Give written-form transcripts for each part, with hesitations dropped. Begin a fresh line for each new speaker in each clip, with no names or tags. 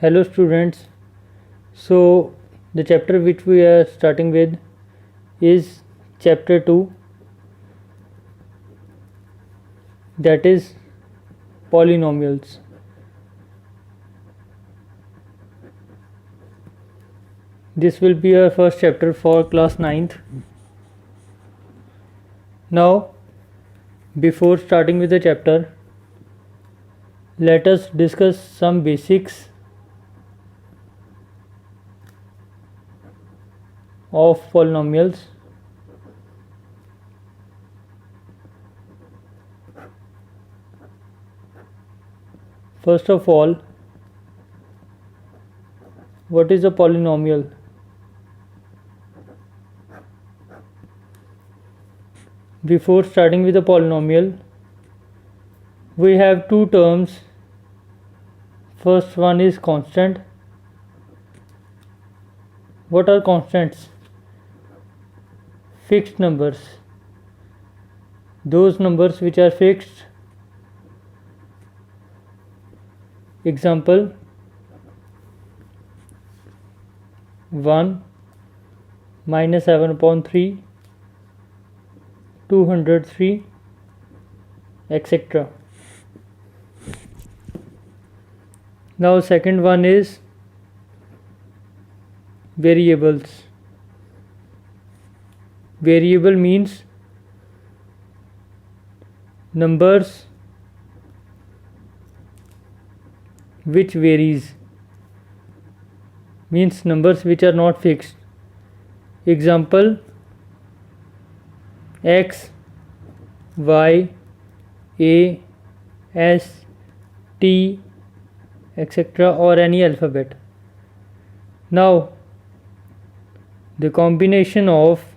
Hello students. So the chapter which we are starting with is chapter 2, that is polynomials. This will be our first chapter for class 9th. Now before starting with the chapter, let us discuss some basics of polynomials. First of all, what is a polynomial? Before starting with a polynomial, we have two terms. First one is constant. What are constants? Fixed numbers. Those numbers which are fixed. Example: 1 minus 7/3, 203, etc. Now second one is variables. Variable means numbers which varies, means numbers which are not fixed. Example: x, y, a, s, t, etc. or any alphabet. Now the combination of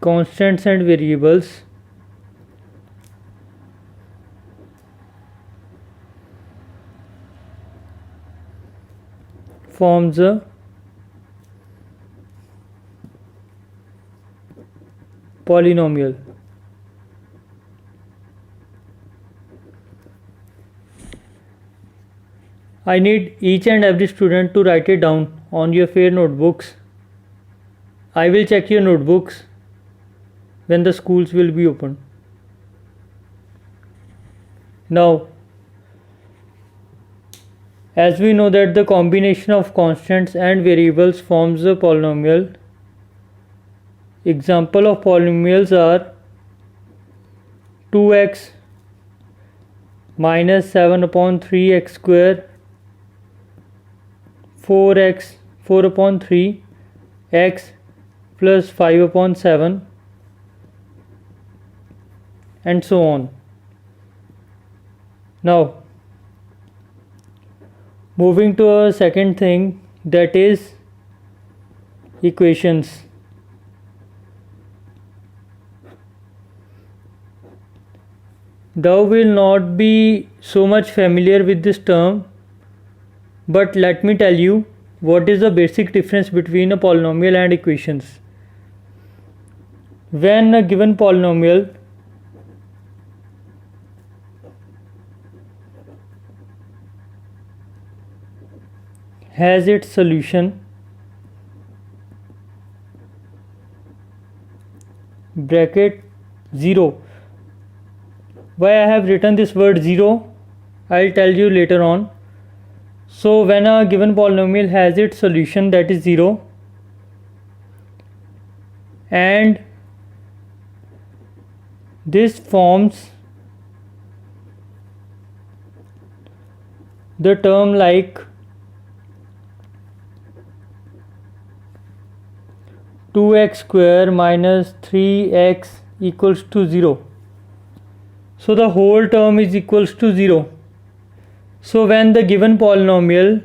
constants and variables forms a polynomial. I need each and every student to write it down on your fair notebooks. I will check your notebooks when the schools will be open. Now, as we know that the combination of constants and variables forms a polynomial. Example of polynomials are 2x minus 7/3x square, 4/3 x plus 5/7, and so on. Now moving to a second thing, that is equations. Thou will not be so much familiar with this term, but let me tell you what is the basic difference between a polynomial and equations. When a given polynomial has its solution bracket 0. Why I have written this word 0, I'll tell you later on. So when a given polynomial has its solution, that is 0, and this forms the term like 2x square minus 3x equals to 0. So the whole term is equals to 0. So when the given polynomial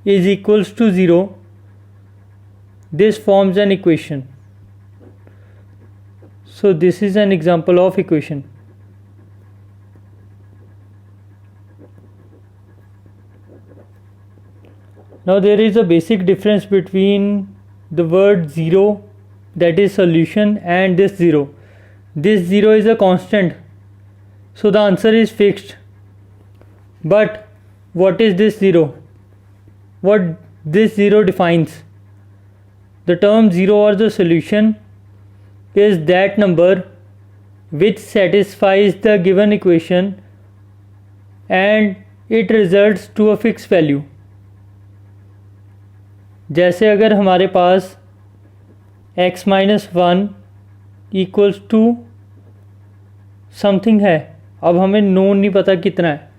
is equals to 0, this forms an equation. So this is an example of equation. Now there is a basic difference between the word 0, that is solution, and this 0. This 0 is a constant, so the answer is fixed. But what is this 0? What this 0 defines? The term 0 or the solution is that number which satisfies the given equation and it results to a fixed value. जैसे अगर हमारे पास x minus 1 equals to something है, अब हमें known नहीं पता कितना है,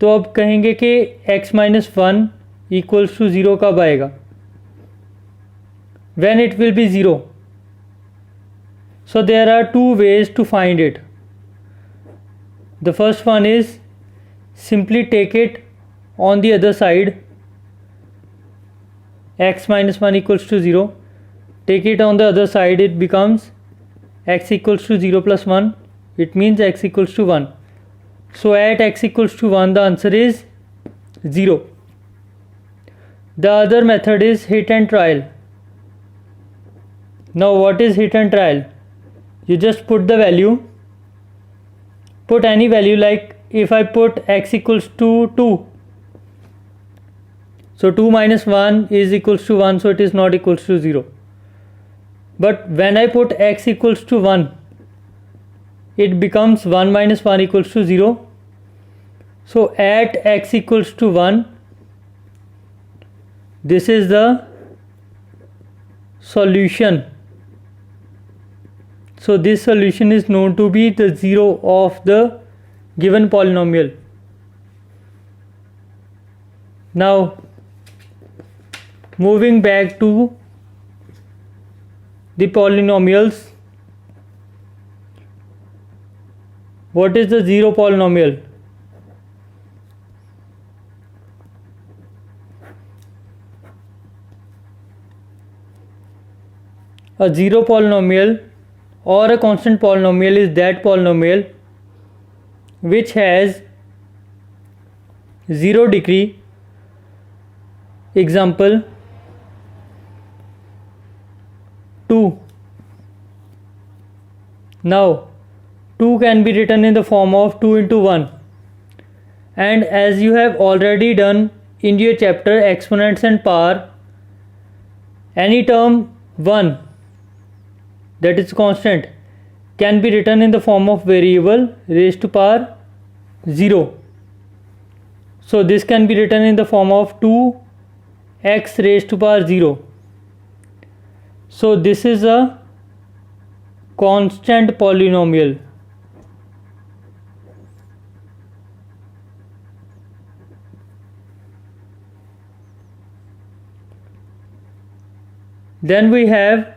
तो अब कहेंगे कि x माइनस 1 इक्वल्स टू 0 कब आएगा? When it will be 0. So there are two ways to find it. The first one is simply take it on the other side, x minus 1 equals to 0. Take it on the other side, it becomes x equals to 0 plus 1. It means x equals to 1. So at x equals to 1 the answer is 0. The other method is hit and trial. Now what is hit and trial? You just put the value, put any value, like if I put x equals to 2, so 2 minus 1 is equals to 1, so it is not equals to 0. But when I put x equals to 1, it becomes 1 minus 1 equals to 0. So at x equals to 1, this is the solution. So this solution is known to be the 0 of the given polynomial. Now moving back to the polynomials, what is the 0 polynomial? A 0 polynomial or a constant polynomial is that polynomial which has 0 degree. Example 2. Now 2 can be written in the form of 2 into 1, and as you have already done in your chapter exponents and power, any term 1 that is constant can be written in the form of variable raised to power 0. So this can be written in the form of 2x raised to power 0. So this is a constant polynomial. Then we have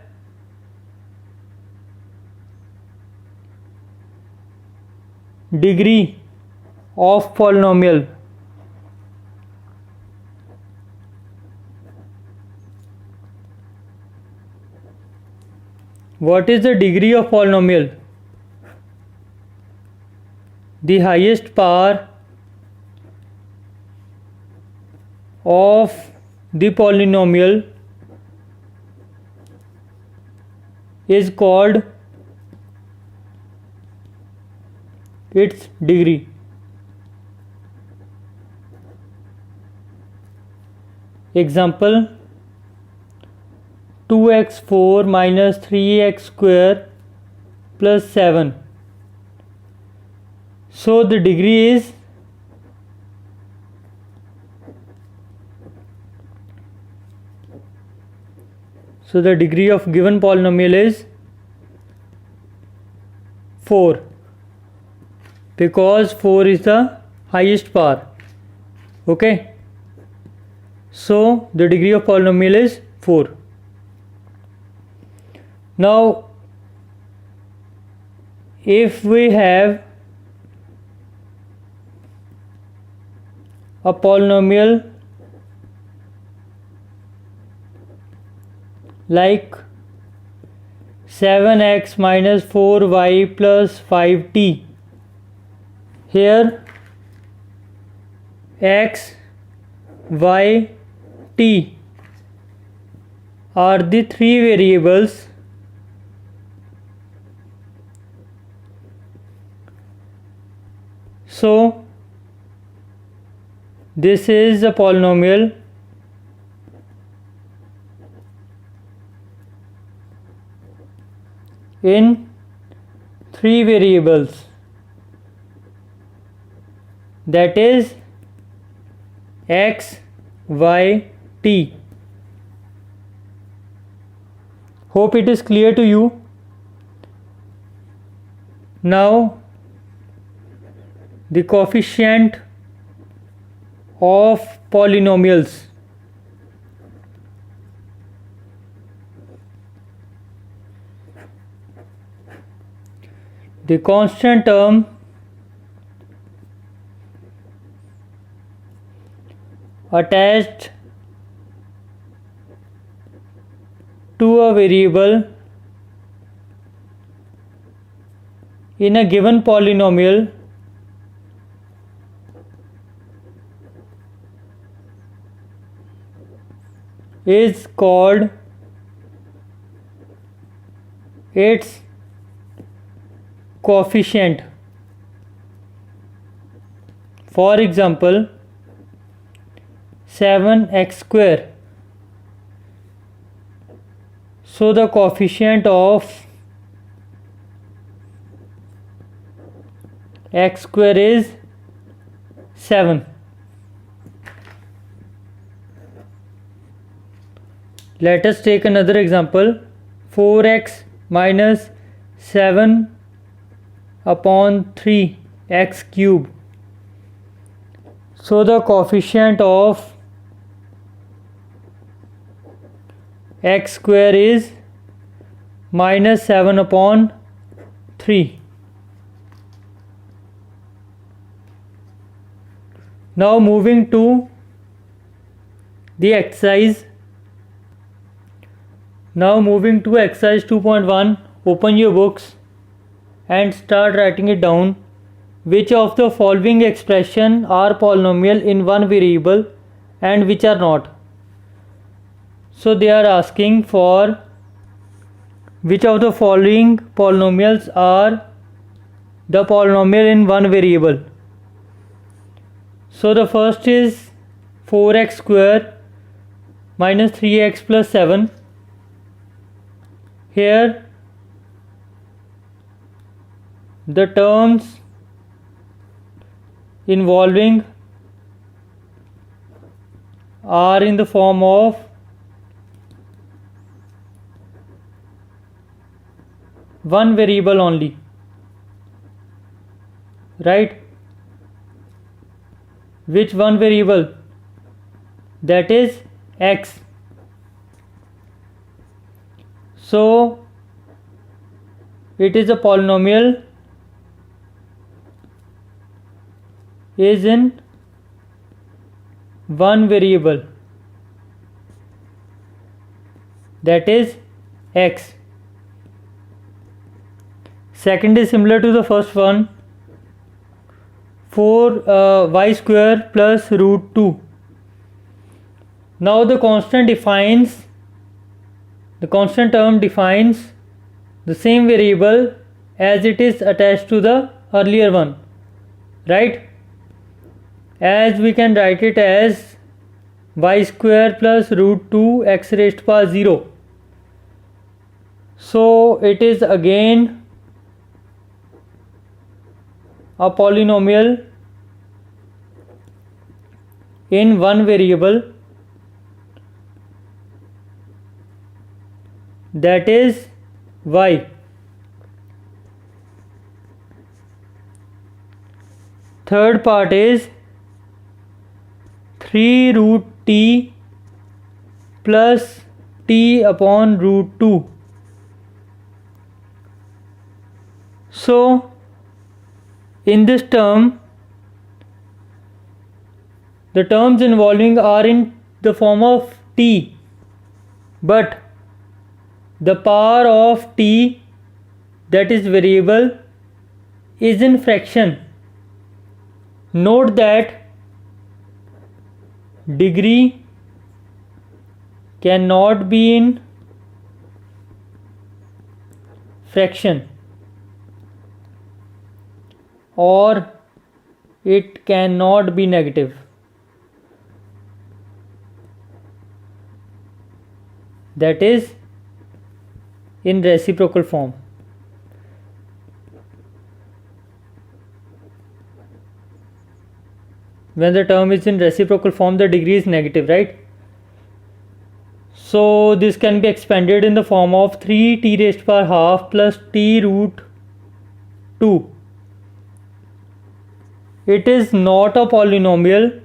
degree of polynomial. What is the degree of polynomial? The highest power of the polynomial is called its degree. Example 2x4 minus 3x square plus 7. So the degree is the degree of given polynomial is 4, because 4 is the highest power. Okay, so the degree of polynomial is 4. Now if we have a polynomial like 7x minus 4y plus 5t, here x, y, t are the three variables so This is a polynomial in 3 variables, that is x, y, t. Hope it is clear to you. Now the coefficient of polynomials. The constant term attached to a variable in a given polynomial is called its coefficient. For example, 7x square. So the coefficient of x square is 7. Let us take another example. 4x minus 7 upon 3 x cube. So the coefficient of x square is minus 7 upon 3. Now moving to the exercise. Now moving to exercise 2.1, open your books and start writing it down. Which of the following expression are polynomial in one variable and which are not? So they are asking for which of the following polynomials are the polynomial in one variable. So the first is 4x square minus 3x plus 7. Here the terms involving are in the form of one variable only, right? Which one variable? That is x. So it is a polynomial is in one variable, that is x. Second is similar to the first one. 4 y square plus root 2. Now the constant term defines the same variable as it is attached to the earlier one, right? As we can write it as y square plus root 2 x raised to power 0. So it is again a polynomial in one variable, that is y. Third part is 3 root t plus t upon root 2. So in this term, the terms involving are in the form of t, but the power of t, that is variable, is in fraction. Note that degree cannot be in fraction, or it cannot be negative. that is in reciprocal form. When the term is in reciprocal form, the degree is negative, right? So this can be expanded in the form of 3t raised to power half plus t root 2. It is not a polynomial.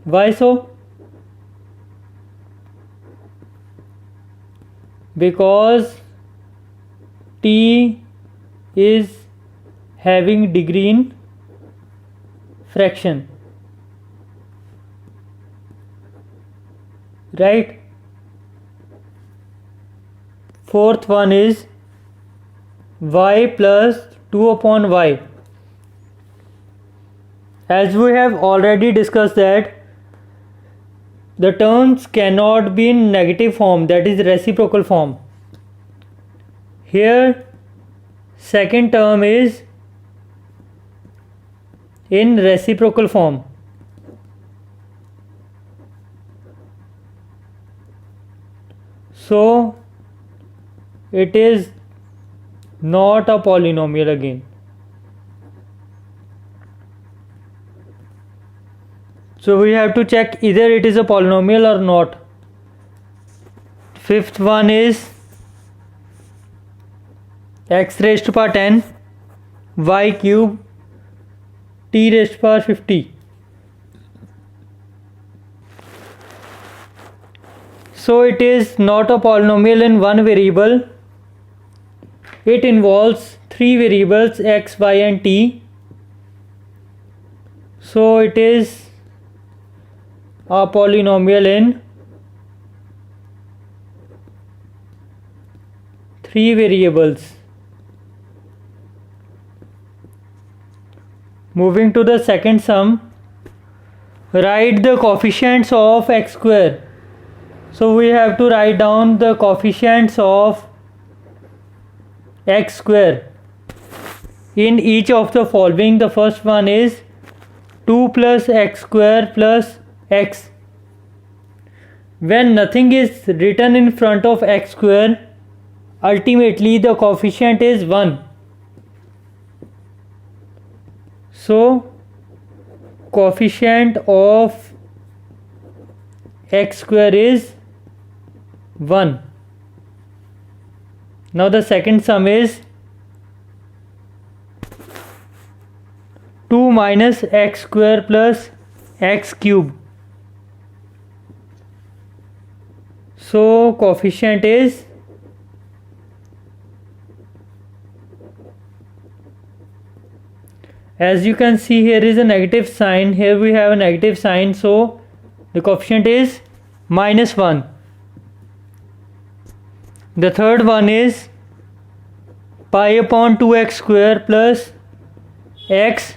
Why so? Because t is having degree in fraction, right? Fourth one is y plus 2 upon y. As we have already discussed that the terms cannot be in negative form, that is reciprocal form. Here second term is in reciprocal form. So it is not a polynomial again. So we have to check either it is a polynomial or not. Fifth one is x raised to power 10 y cube t raised to power 50. So it is not a polynomial in one variable. It involves three variables x, y and t. So it is a polynomial in three variables. Moving to the second sum, write the coefficients of x square. So we have to write down the coefficients of x square in each of the following. The first one is 2 plus x square plus x. When nothing is written in front of x square, ultimately the coefficient is 1. So coefficient of x square is 1. Now the second sum is 2 minus x square plus x cube. So coefficient is as you can see, here is a negative sign, here we have a negative sign, so the coefficient is -1. The third one is pi upon 2x square plus x.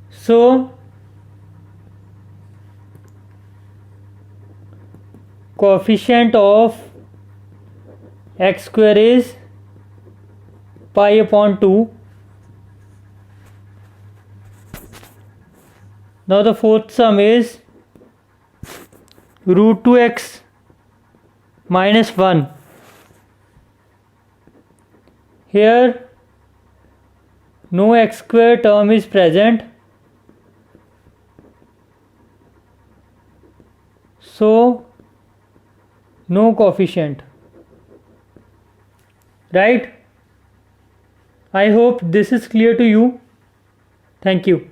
So coefficient of x square is pi upon 2. Now the fourth sum is root 2x minus 1. Here no x square term is present, so no coefficient, right? I hope this is clear to you. Thank you.